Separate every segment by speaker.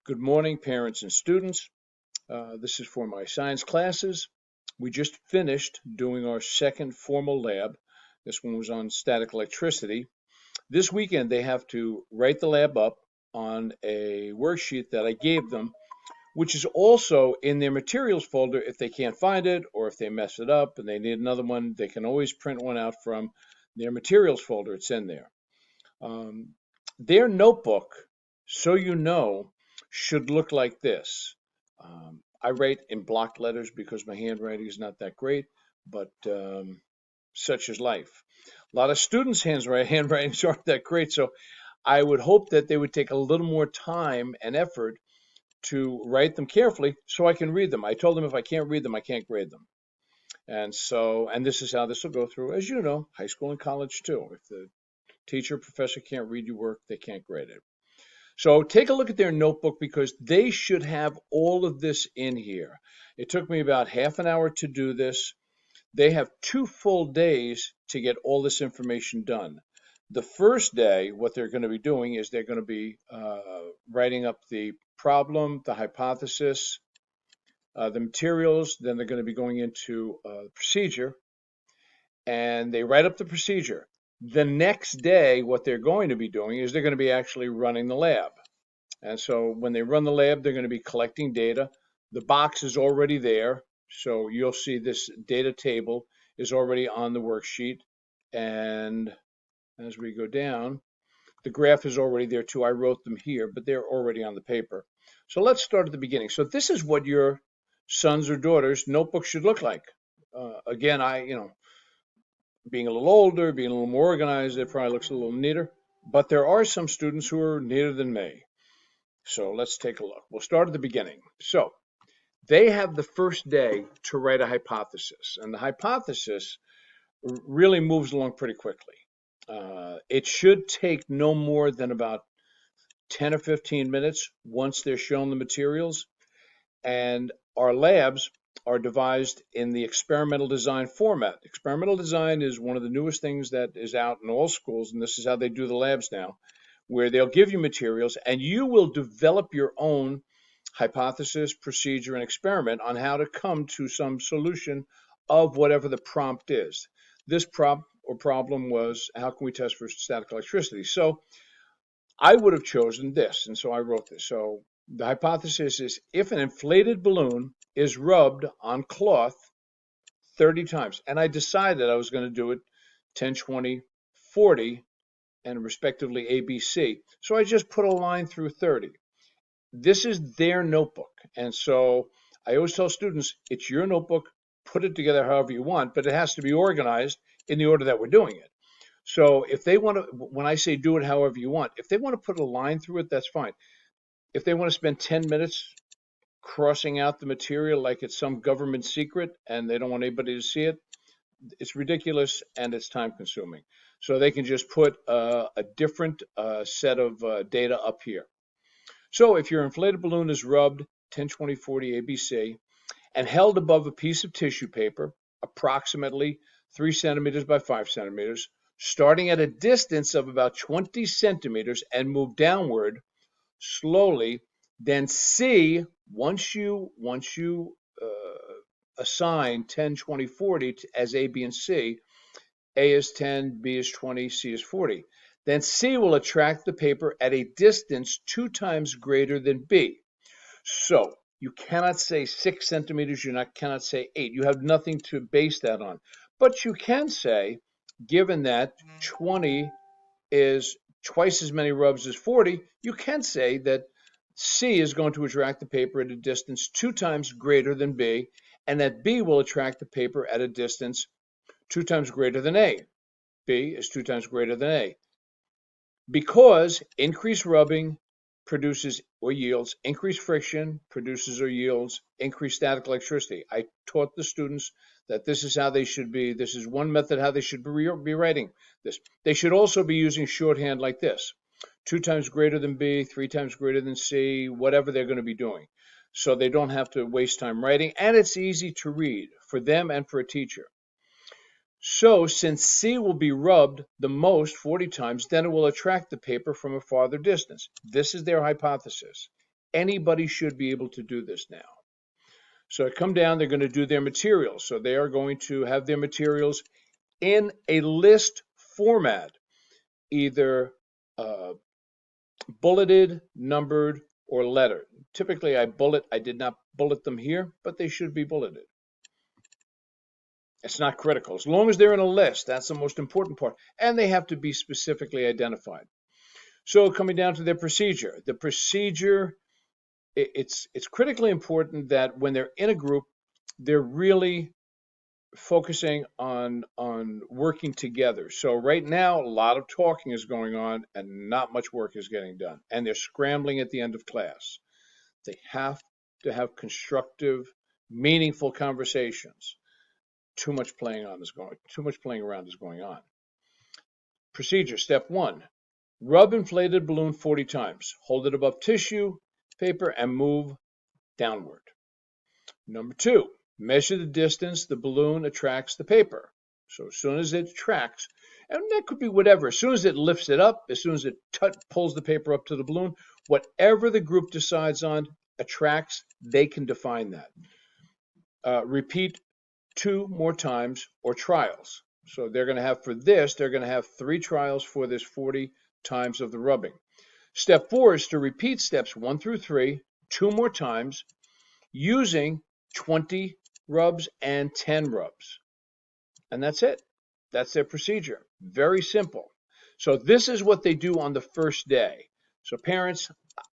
Speaker 1: Good morning, parents and students. This is for my science classes. We just finished doing our second formal lab. This one was on static electricity. This weekend, they have to write the lab up on a worksheet that I gave them, which is also in their materials folder. If they can't find it or if they mess it up and they need another one, they can always print one out from their materials folder. It's in there. Um, their notebook, so you know, should look like this. I write in block letters because my handwriting is not that great, but such is life. A lot of students' handwritings aren't that great, so I would hope that they would take a little more time and effort to write them carefully so I can read them. I told them if I can't read them, I can't grade them. And this is how this will go through, as you know, high school and college too. If the teacher, professor can't read your work, they can't grade it. So take a look at their notebook because they should have all of this in here. It took me about half an hour to do this. They have 2 full days to get all this information done. The first day, what they're going to be doing is they're going to be writing up the problem, the hypothesis, the materials. Then they're going to be going into procedure, and they write up the procedure. The next day, what they're going to be doing is they're going to be actually running the lab. And so when they run the lab, they're going to be collecting data. The box is already there. So you'll see this data table is already on the worksheet. And as we go down, the graph is already there too. I wrote them here, but they're already on the paper. So let's start at the beginning. So this is what your sons or daughters' notebook should look like. Again, being a little older, being a little more organized, it probably looks a little neater. But there are some students who are neater than me. So let's take a look. We'll start at the beginning. So they have the first day to write a hypothesis, and the hypothesis really moves along pretty quickly. It should take no more than about 10 or 15 minutes once they're shown the materials. And our labs are devised in the experimental design format. Experimental design is one of the newest things that is out in all schools, and this is how they do the labs now, where they'll give you materials and you will develop your own hypothesis, procedure, and experiment on how to come to some solution of whatever the prompt is. This prompt or problem was, how can we test for static electricity? So I would have chosen this, and so I wrote this. So the hypothesis is if an inflated balloon is rubbed on cloth 30 times, and I decided I was going to do it 10, 20, 40, and respectively A, B, C. So I just put a line through 30. This is their notebook. And so I always tell students, it's your notebook, put it together however you want, but it has to be organized in the order that we're doing it. So if they want to, when I say do it however you want, if they want to put a line through it, that's fine. If they want to spend 10 minutes crossing out the material like it's some government secret and they don't want anybody to see it, it's ridiculous and it's time consuming. So they can just put a different set of data up here. So if your inflated balloon is rubbed 10, 20, 40 ABC and held above a piece of tissue paper, approximately 3 centimeters by 5 centimeters, starting at a distance of about 20 centimeters and move downward slowly, then C, once you assign 10, 20, 40 as A, B, and C, A is 10, B is 20, C is 40. Then C will attract the paper at a distance 2 times greater than B. So you cannot say 6 centimeters, cannot say 8. You have nothing to base that on. But you can say, given that 20 is twice as many rubs as 40, you can say that C is going to attract the paper at a distance 2 times greater than B, and that B will attract the paper at a distance 2 times greater than A. B is 2 times greater than A. Because increased rubbing produces or yields increased friction, produces or yields increased static electricity. I taught the students that this is how they should be. This is one method how they should be writing this. They should also be using shorthand like this: 2 times greater than B, 3 times greater than C, whatever they're going to be doing. So they don't have to waste time writing, and it's easy to read for them and for a teacher. So since C will be rubbed the most 40 times, then it will attract the paper from a farther distance. This is their hypothesis. Anybody should be able to do this now. So come down, they're going to do their materials. So they are going to have their materials in a list format, either bulleted, numbered, or lettered. Typically I did not bullet them here, but they should be bulleted. It's not critical. As long as they're in a list, that's the most important part. And they have to be specifically identified. So coming down to their procedure, the procedure, it's critically important that when they're in a group, they're really focusing on working together. So right now, a lot of talking is going on and not much work is getting done. And they're scrambling at the end of class. They have to have constructive, meaningful conversations. Too much playing around is going on. Procedure, step 1. Rub inflated balloon 40 times. Hold it above tissue, paper, and move downward. Number 2, measure the distance the balloon attracts the paper. So as soon as it attracts, and that could be whatever, as soon as it lifts it up, as soon as it pulls the paper up to the balloon, whatever the group decides on attracts, they can define that. Repeat 2 more times or trials. So they're going to have, for this, they're going to have 3 trials for this 40 times of the rubbing. Step 4 is to repeat steps 1 through 3 2 more times using 20 rubs and 10 rubs. And that's it. That's their procedure. Very simple. So this is what they do on the first day. So parents,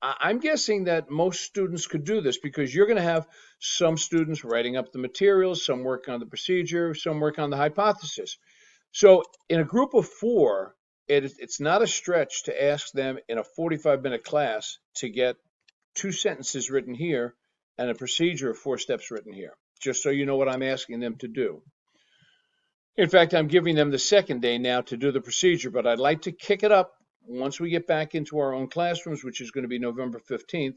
Speaker 1: I'm guessing that most students could do this because you're going to have some students writing up the materials, some work on the procedure, some work on the hypothesis. So in a group of 4, it's not a stretch to ask them in a 45-minute class to get 2 sentences written here and a procedure of 4 steps written here, just so you know what I'm asking them to do. In fact, I'm giving them the second day now to do the procedure, but I'd like to kick it up once we get back into our own classrooms, which is going to be November 15th.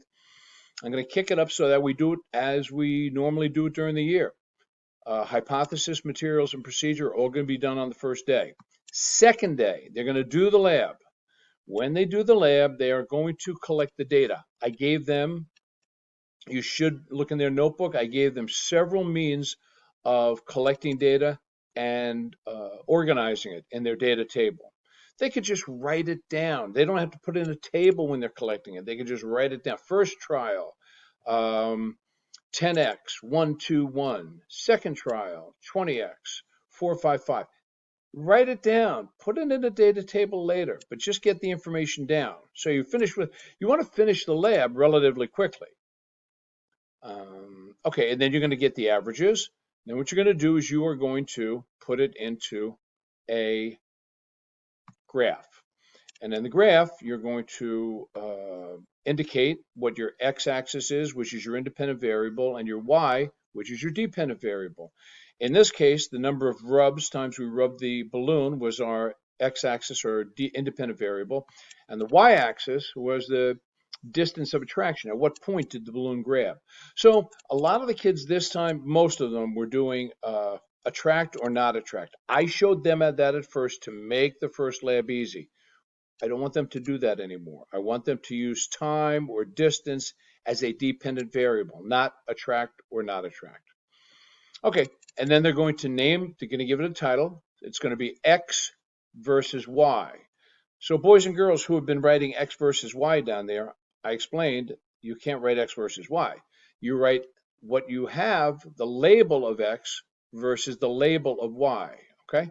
Speaker 1: I'm going to kick it up so that we do it as we normally do it during the year. Hypothesis, materials, and procedure are all going to be done on the first day. Second day, they're going to do the lab. When they do the lab, they are going to collect the data. I gave them, you should look in their notebook, I gave them several means of collecting data and organizing it in their data table. They could just write it down. They don't have to put it in a table when they're collecting it. They can just write it down. First trial, 10x, 1, 2, 1. Second trial, 20x, 4, 5, 5. Write it down. Put it in a data table later, but just get the information down. So you want to finish the lab relatively quickly. Okay, and then you're going to get the averages. Then what you're going to do is you are going to put it into a graph. And in the graph, you're going to indicate what your x-axis is, which is your independent variable, and your y, which is your dependent variable. In this case, the number of rubs times we rubbed the balloon was our x-axis or independent variable, and the y-axis was the distance of attraction. At what point did the balloon grab? So a lot of the kids this time, most of them were doing attract or not attract. I showed them that at first to make the first lab easy. I don't want them to do that anymore. I want them to use time or distance as a dependent variable, not attract or not attract. Okay, and then they're going to give it a title. It's going to be X versus Y. So boys and girls who have been writing X versus Y down there, I explained you can't write X versus Y. You write what you have, the label of X versus the label of Y, okay?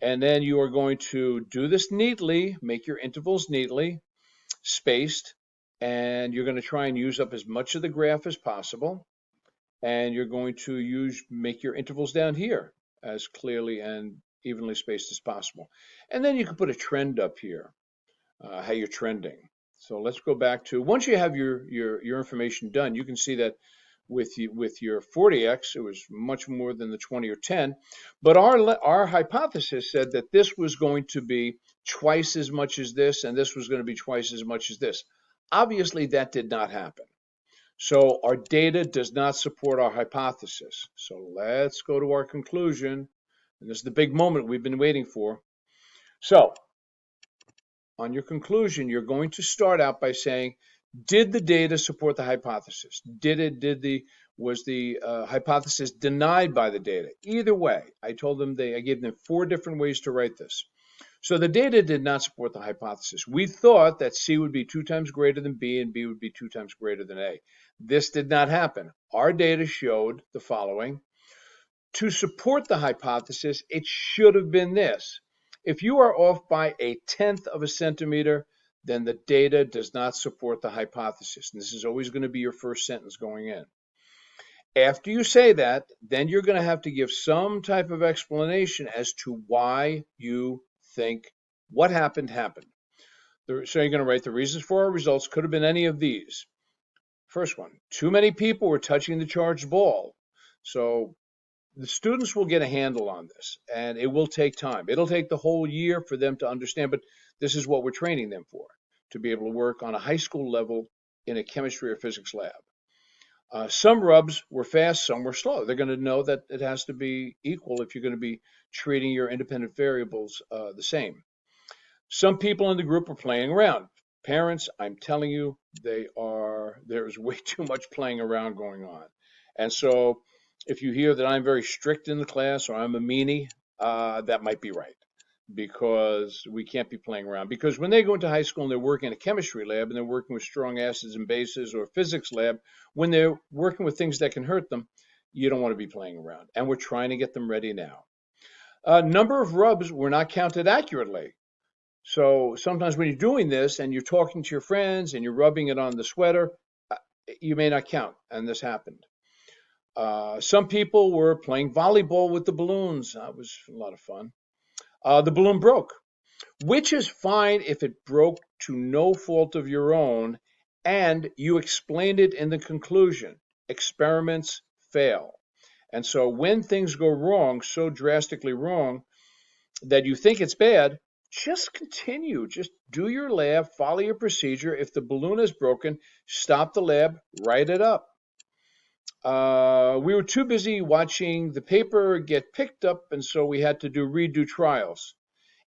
Speaker 1: And then you are going to do this neatly, make your intervals neatly, spaced, and you're going to try and use up as much of the graph as possible. And you're going to make your intervals down here as clearly and evenly spaced as possible. And then you can put a trend up here, how you're trending. So let's go back to, once you have your information done, you can see that with your 40x, it was much more than the 20 or 10. But our hypothesis said that this was going to be twice as much as this, and this was going to be twice as much as this. Obviously, that did not happen. So our data does not support our hypothesis. So let's go to our conclusion. And this is the big moment we've been waiting for. So on your conclusion, you're going to start out by saying, Did the data support the hypothesis? Was the hypothesis denied by the data? Either way, I gave them 4 different ways to write this. So the data did not support the hypothesis. We thought that C would be 2 times greater than B and B would be 2 times greater than A. This did not happen. Our data showed the following. To support the hypothesis, it should have been this. If you are off by 1/10 of a centimeter, then the data does not support the hypothesis. And this is always going to be your first sentence going in. After you say that, then you're going to have to give some type of explanation as to why you think what happened. So you're going to write the reasons for our results could have been any of these. First one, too many people were touching the charged ball. So the students will get a handle on this, and it will take time. It'll take the whole year for them to understand, but this is what we're training them for, to be able to work on a high school level in a chemistry or physics lab. Some rubs were fast, some were slow. They're going to know that it has to be equal if you're going to be treating your independent variables the same. Some people in the group are playing around. Parents, I'm telling you, there's way too much playing around going on. And so if you hear that I'm very strict in the class or I'm a meanie, that might be right, because we can't be playing around. Because when they go into high school and they're working in a chemistry lab and they're working with strong acids and bases, or a physics lab, when they're working with things that can hurt them, you don't want to be playing around. And we're trying to get them ready now. Number of rubs were not counted accurately. So sometimes when you're doing this and you're talking to your friends and you're rubbing it on the sweater, you may not count, and this happened. Some people were playing volleyball with the balloons. That was a lot of fun. The balloon broke, which is fine if it broke to no fault of your own and you explained it in the conclusion. Experiments fail. And so when things go wrong, so drastically wrong that you think it's bad, just continue. Just do your lab, follow your procedure. If the balloon is broken, stop the lab, write it up. We were too busy watching the paper get picked up, and so we had to redo trials.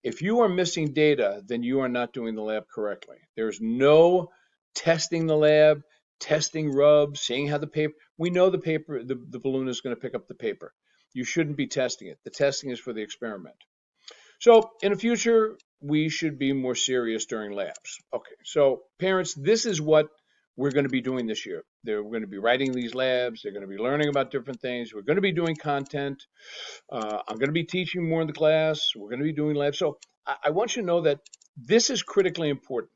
Speaker 1: If you are missing data, then you are not doing the lab correctly. There's no testing the lab, testing rubs, seeing how the paper, we know the balloon is going to pick up the paper. You shouldn't be testing it. The testing is for the experiment. So in the future, we should be more serious during labs. Okay, so parents, this is what we're going to be doing this year. We're going to be writing these labs. They're going to be learning about different things. We're going to be doing content. I'm going to be teaching more in the class. We're going to be doing labs. So I want you to know that this is critically important.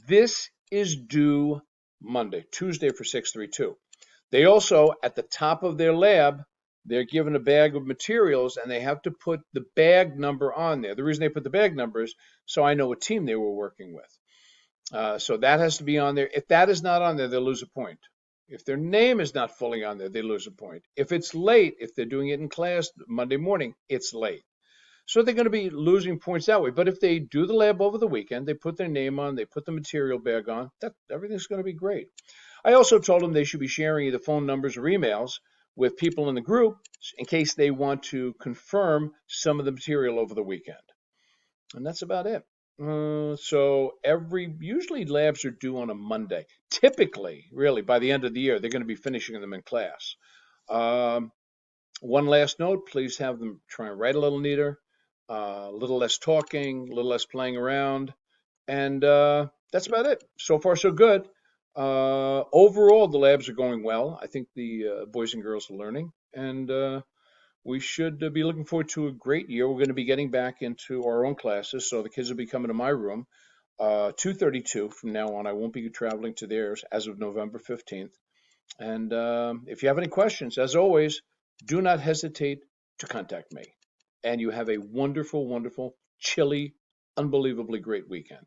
Speaker 1: This is due Monday, Tuesday for 632. They also, at the top of their lab, they're given a bag of materials and they have to put the bag number on there. The reason they put the bag number is so I know what team they were working with. So that has to be on there. If that is not on there, they'll lose a point. If their name is not fully on there, they lose a point. If it's late, if they're doing it in class Monday morning, it's late. So they're going to be losing points that way. But if they do the lab over the weekend, they put their name on, they put the material bag on, everything's going to be great. I also told them they should be sharing either phone numbers or emails with people in the group in case they want to confirm some of the material over the weekend. And that's about it. So usually labs are due on a Monday. Typically, really, by the end of the year, they're going to be finishing them in class. One last note, please have them try and write a little neater, a little less talking, a little less playing around. And that's about it. So far, so good. Overall, the labs are going well. I think the boys and girls are learning, and we should be looking forward to a great year. We're going to be getting back into our own classes, so the kids will be coming to my room 2:32 from now on. I won't be traveling to theirs as of November 15th. And if you have any questions, as always, do not hesitate to contact me. And you have a wonderful, wonderful, chilly, unbelievably great weekend.